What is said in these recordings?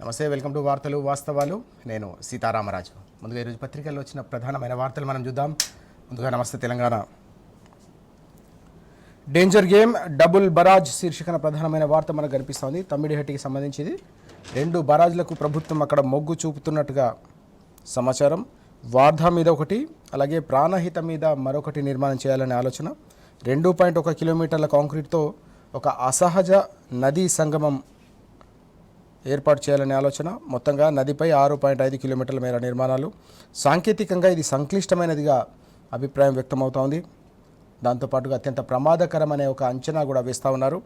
నమస్తే, welcome to వార్తలు వాస్తవాలు. నేను సీతారామరాజు. ముందుగా ఈరోజు పత్రికల్లో వచ్చిన ప్రధానమైన వార్తలు మనం చూద్దాం. ముందుగా నమస్తే Telangana. Danger game double barrage శీర్షికన ప్రధానమైన వార్త మనకు కనిపిస్తోంది. తమ్మిడిహట్టికి సంబంధించింది. 2 బరాజ్లకు ప్రభుత్వం అక్కడ మొగ్గు చూపుతున్నట్టుగా సమాచారం. వార్ధా మీద ఒకటి, అలాగే ప్రాణహిత మీద మరొకటి నిర్మాణం చేయాలనే ఆలోచన. 2.1 కిలోమీటర్ల కాంక్రీట్తో ఒక అసహజ నదీ సంగమం ఏర్పాటు చేయాలనే ఆలోచన. మొత్తంగా నదిపై 6.5 కిలోమీటర్ల మేర నిర్మాణాలు. సాంకేతికంగా ఇది సంక్లిష్టమైనదిగా అభిప్రాయం వ్యక్తమవుతోంది. దాంతోపాటుగా అత్యంత ప్రమాదకరం అనే ఒక అంచనా కూడా వేస్తూ ఉన్నారు.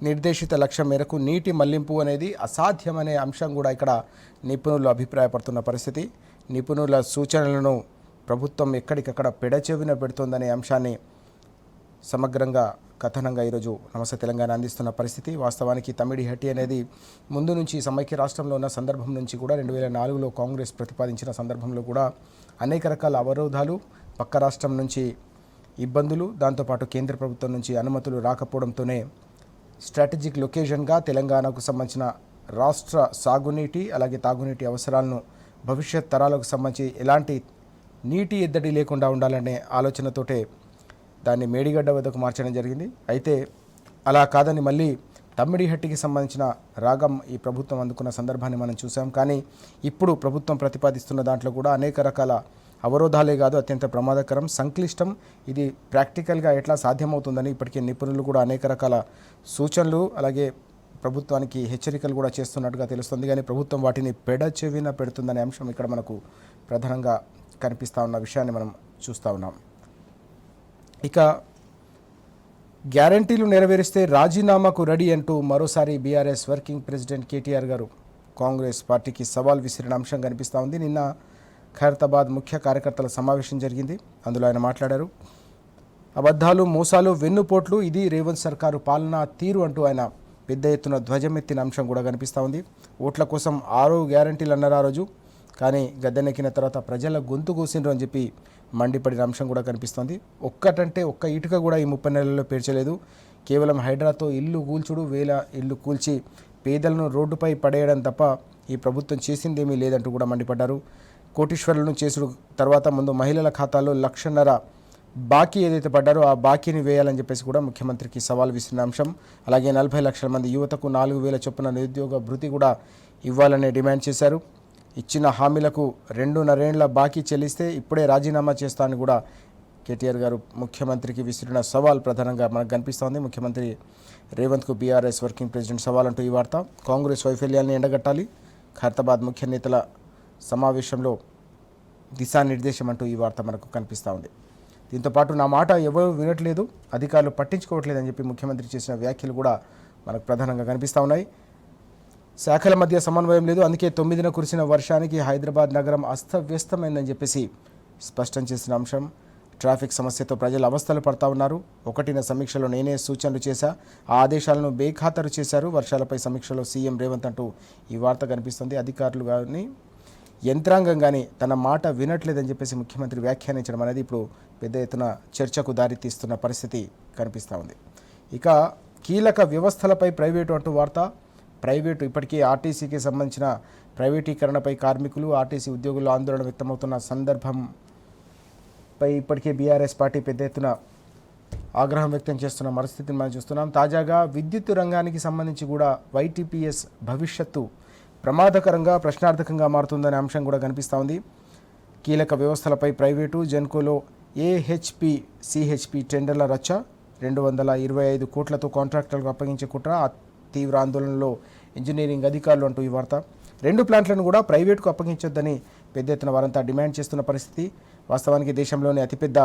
నిర్దేశిత లక్ష్యం మేరకు నీటి మళ్లింపు అనేది అసాధ్యమనే అంశం కూడా ఇక్కడ నిపుణులు అభిప్రాయపడుతున్న పరిస్థితి. నిపుణుల సూచనలను ప్రభుత్వం ఎక్కడికక్కడ పెడచెవిన పెడుతోందనే అంశాన్ని సమగ్రంగా కథనంగా ఈరోజు నమస్తే తెలంగాణ అందిస్తున్న పరిస్థితి. వాస్తవానికి తమ్మిడిహట్టి అనేది ముందు నుంచి సమైక్య రాష్ట్రంలో ఉన్న సందర్భం నుంచి కూడా 2004లో కాంగ్రెస్ ప్రతిపాదించిన సందర్భంలో కూడా అనేక రకాల అవరోధాలు, పక్క రాష్ట్రం నుంచి ఇబ్బందులు, దాంతోపాటు కేంద్ర ప్రభుత్వం నుంచి అనుమతులు రాకపోవడంతోనే స్ట్రాటజిక్ లొకేషన్గా తెలంగాణకు సంబంధించిన రాష్ట్ర సాగునీటి అలాగే తాగునీటి అవసరాలను భవిష్యత్ తరాలకు సంబంధించి ఎలాంటి నీటి ఎద్దడి లేకుండా ఉండాలనే ఆలోచనతోటే దాన్ని మేడిగడ్డ వద్దకు మార్చడం జరిగింది. అయితే అలా కాదని మళ్ళీ తమ్మిడిహట్టికి సంబంధించిన రాగం ఈ ప్రభుత్వం అందుకున్న సందర్భాన్ని మనం చూసాం. కానీ ఇప్పుడు ప్రభుత్వం ప్రతిపాదిస్తున్న దాంట్లో కూడా అనేక రకాల అవరోధాలే కాదు, అత్యంత ప్రమాదకరం, సంక్లిష్టం. ఇది ప్రాక్టికల్గా ఎట్లా సాధ్యమవుతుందని ఇప్పటికే నిపుణులు కూడా అనేక రకాల సూచనలు అలాగే ప్రభుత్వానికి హెచ్చరికలు కూడా చేస్తున్నట్టుగా తెలుస్తుంది. కానీ ప్రభుత్వం వాటిని పెడచెవిన పెడుతుందనే అంశం ఇక్కడ మనకు ప్రధానంగా కనిపిస్తూ ఉన్న విషయాన్ని మనం చూస్తూ ఉన్నాం. ఇక గ్యారంటీలు నెరవేరిస్తే రాజీనామాకు రెడీ అంటూ మరోసారి బీఆర్ఎస్ వర్కింగ్ ప్రెసిడెంట్ కేటీఆర్ గారు కాంగ్రెస్ పార్టీకి సవాల్ విసిరిన అంశం కనిపిస్తూ ఉంది. నిన్న ఖైరతాబాద్ ముఖ్య కార్యకర్తల సమావేశం జరిగింది. అందులో ఆయన మాట్లాడారు. అబద్ధాలు, మోసాలు, వెన్నుపోట్లు, ఇది రేవంత్ సర్కారు పాలనా తీరు అంటూ ఆయన పెద్ద ఎత్తున ధ్వజమెత్తిన అంశం కూడా కనిపిస్తూ ఉంది. ఓట్ల కోసం 6 గ్యారంటీలు అన్నారు ఆ రోజు. కానీ గద్దెనెక్కిన తర్వాత ప్రజల గొంతు కూసిండ్రు అని చెప్పి మండిపడిన అంశం కూడా కనిపిస్తోంది. ఒక్కటంటే ఒక్క ఇటుక కూడా ఈ 30 నెలల్లో పేర్చలేదు. కేవలం హైడ్రాతో ఇల్లు కూల్చుడు, వేల ఇల్లు కూల్చి పేదలను రోడ్డుపై పడేయడం తప్ప ఈ ప్రభుత్వం చేసిందేమీ లేదంటూ కూడా మండిపడ్డారు. కోటీశ్వరులను చేసుడు తర్వాత ముందు మహిళల ఖాతాలో 1.5 లక్షల బాకీ ఏదైతే పడ్డారో ఆ బాకీని వేయాలని చెప్పేసి కూడా ముఖ్యమంత్రికి సవాల్ విసిరిన అంశం. అలాగే 40 లక్షల మంది యువతకు 4,000 చొప్పున నిరుద్యోగ భృతి కూడా ఇవ్వాలని డిమాండ్ చేశారు. ఇచ్చిన హామీలకు 2.5 ఏళ్ల బాకీ చెల్లిస్తే ఇప్పుడే రాజీనామా చేస్తానని కూడా కేటీఆర్ గారు ముఖ్యమంత్రికి విసిరిన సవాల్ ప్రధానంగా మనకు కనిపిస్తోంది. ముఖ్యమంత్రి రేవంత్కు బీఆర్ఎస్ వర్కింగ్ ప్రెసిడెంట్ సవాల్ అంటూ ఈ వార్త. కాంగ్రెస్ వైఫల్యాన్ని ఎండగట్టాలి, ఖైరతాబాద్ ముఖ్య నేతల సమావేశంలో దిశానిర్దేశం అంటూ ఈ వార్త మనకు కనిపిస్తూ ఉంది. దీంతోపాటు నా మాట ఎవరు వినట్లేదు, అధికారులు పట్టించుకోవట్లేదని చెప్పి ముఖ్యమంత్రి చేసిన వ్యాఖ్యలు కూడా మనకు ప్రధానంగా కనిపిస్తూ ఉన్నాయి. శాఖల మధ్య సమన్వయం లేదు, అందుకే 9న కురిసిన వర్షానికి హైదరాబాద్ నగరం అస్తవ్యస్తమైందని చెప్పేసి స్పష్టం చేసిన అంశం. ట్రాఫిక్ సమస్యతో ప్రజలు అవస్థలు పడతా ఉన్నారు. 1న సమీక్షలో నేనే సూచనలు చేశా, ఆ ఆదేశాలను బేఖాతరు చేశారు. వర్షాలపై సమీక్షలో సీఎం రేవంత్ అంటూ ఈ వార్త కనిపిస్తుంది. అధికారులు కానీ యంత్రాంగం కానీ తన మాట వినట్లేదని చెప్పేసి ముఖ్యమంత్రి వ్యాఖ్యానించడం అనేది ఇప్పుడు పెద్ద ఎత్తున చర్చకు దారితీస్తున్న పరిస్థితి కనిపిస్తూ ఉంది. ఇక కీలక వ్యవస్థలపై ప్రైవేటు అంటూ వార్త. ప్రైవేటు ఇప్పటికీ ఆర్టీసీకి సంబంధించిన ప్రైవేటీకరణపై కార్మికులు, ఆర్టీసీ ఉద్యోగులు ఆందోళన వ్యక్తమవుతున్న సందర్భంపై ఇప్పటికే బీఆర్ఎస్ పార్టీ పెద్ద ఎత్తున ఆగ్రహం వ్యక్తం చేస్తున్న పరిస్థితిని మనం చూస్తున్నాం. తాజాగా విద్యుత్ రంగానికి సంబంధించి కూడా వైటీపీఎస్ భవిష్యత్తు ప్రమాదకరంగా, ప్రశ్నార్థకంగా మారుతుందనే అంశం కూడా కనిపిస్తూ ఉంది. కీలక వ్యవస్థలపై ప్రైవేటు, జెన్కోలో ఏహెచ్పి, సిహెచ్పి టెండర్ల రచ్చ, 225 కోట్లతో కాంట్రాక్టర్లకు అప్పగించే కుట్ర, తీవ్ర ఆందోళనలో ఇంజనీరింగ్ అధికారులు అంటూ ఈ వార్త. 2 ప్లాంట్లను కూడా ప్రైవేటుకు అప్పగించొద్దని పెద్ద ఎత్తున వారంతా డిమాండ్ చేస్తున్న పరిస్థితి. వాస్తవానికి దేశంలోనే అతిపెద్ద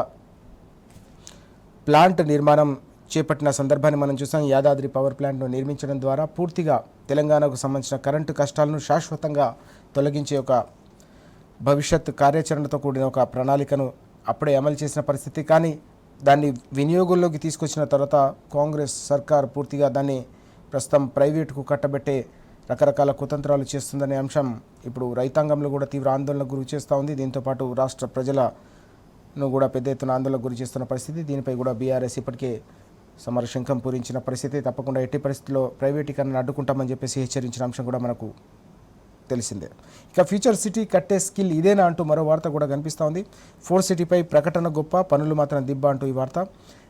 ప్లాంట్ నిర్మాణం చేపట్టిన సందర్భాన్ని మనం చూసాం. యాదాద్రి పవర్ ప్లాంట్ను నిర్మించడం ద్వారా పూర్తిగా తెలంగాణకు సంబంధించిన కరెంటు కష్టాలను శాశ్వతంగా తొలగించే ఒక భవిష్యత్ కార్యాచరణతో కూడిన ఒక ప్రణాళికను అప్పుడే అమలు చేసిన పరిస్థితి. కానీ దాన్ని వినియోగంలోకి తీసుకొచ్చిన తర్వాత కాంగ్రెస్ సర్కార్ పూర్తిగా దాన్ని ప్రస్తుతం ప్రైవేటుకు కట్టబెట్టే రకరకాల కుతంత్రాలు చేస్తుందనే అంశం ఇప్పుడు రైతాంగంలో కూడా తీవ్ర ఆందోళనకు గురి చేస్తూ ఉంది. దీంతోపాటు రాష్ట్ర ప్రజలను కూడా పెద్ద ఎత్తున ఆందోళనకు గురి చేస్తున్న పరిస్థితి. దీనిపై కూడా బీఆర్ఎస్ ఇప్పటికే సమరశంఖం పూరించిన పరిస్థితి. తప్పకుండా ఎట్టి పరిస్థితుల్లో ప్రైవేటీకరణను అడ్డుకుంటామని చెప్పేసి హెచ్చరించిన అంశం కూడా మనకు తెలిసిందే. ఇక ఫ్యూచర్ సిటీ కట్టే స్కిల్ ఇదేనా అంటూ మరో వార్త కూడా కనిపిస్తూ ఉంది. 4 సిటీపై ప్రకటన గొప్ప, పనులు మాత్రం దిబ్బ అంటూ ఈ వార్త.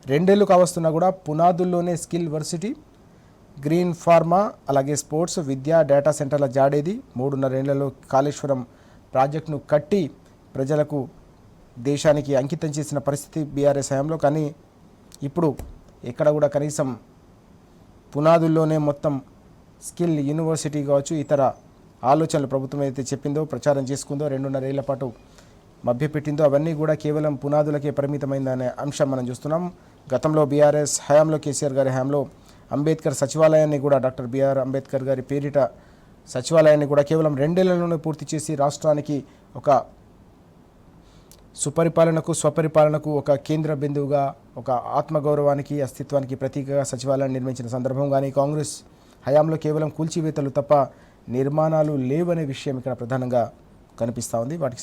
2 ఏళ్ళు కావస్తున్నా కూడా పునాదుల్లోనే స్కిల్ వర్సిటీ, గ్రీన్ ఫార్మా, అలాగే స్పోర్ట్స్, విద్య, డేటా సెంటర్ల జాడేది. 3.5 ఏళ్లలో కాళేశ్వరం ప్రాజెక్టును కట్టి ప్రజలకు, దేశానికి అంకితం చేసిన పరిస్థితి బీఆర్ఎస్ హయాంలో. కానీ ఇప్పుడు ఎక్కడ కూడా కనీసం పునాదుల్లోనే మొత్తం స్కిల్ యూనివర్సిటీ కావచ్చు, ఇతర ఆలోచనలు ప్రభుత్వం ఏదైతే చెప్పిందో, ప్రచారం చేసుకుందో, 2.5 ఏళ్ల పాటు మభ్యపెట్టిందో అవన్నీ కూడా కేవలం పునాదులకే పరిమితమైందనే అంశం మనం చూస్తున్నాం. గతంలో బీఆర్ఎస్ హయాంలో, కేసీఆర్ గారి హయాంలో అంబేద్కర్ సచివాలయాన్ని కూడా, డాక్టర్ బిఆర్ అంబేద్కర్ గారి పేరిట సచివాలయాన్ని కూడా కేవలం 2 ఏళ్లలోనే పూర్తి చేసి రాష్ట్రానికి ఒక సుపరిపాలనకు, స్వపరిపాలనకు ఒక కేంద్ర బిందువుగా, ఒక ఆత్మగౌరవానికి, అస్తిత్వానికి ప్రతీకగా సచివాలయాన్ని నిర్మించిన సందర్భం. కానీ కాంగ్రెస్ హయాంలో కేవలం కూల్చివేతలు తప్ప నిర్మాణాలు లేవనే విషయం ఇక్కడ ప్రధానంగా కనిపిస్తూ ఉంది. వాటికి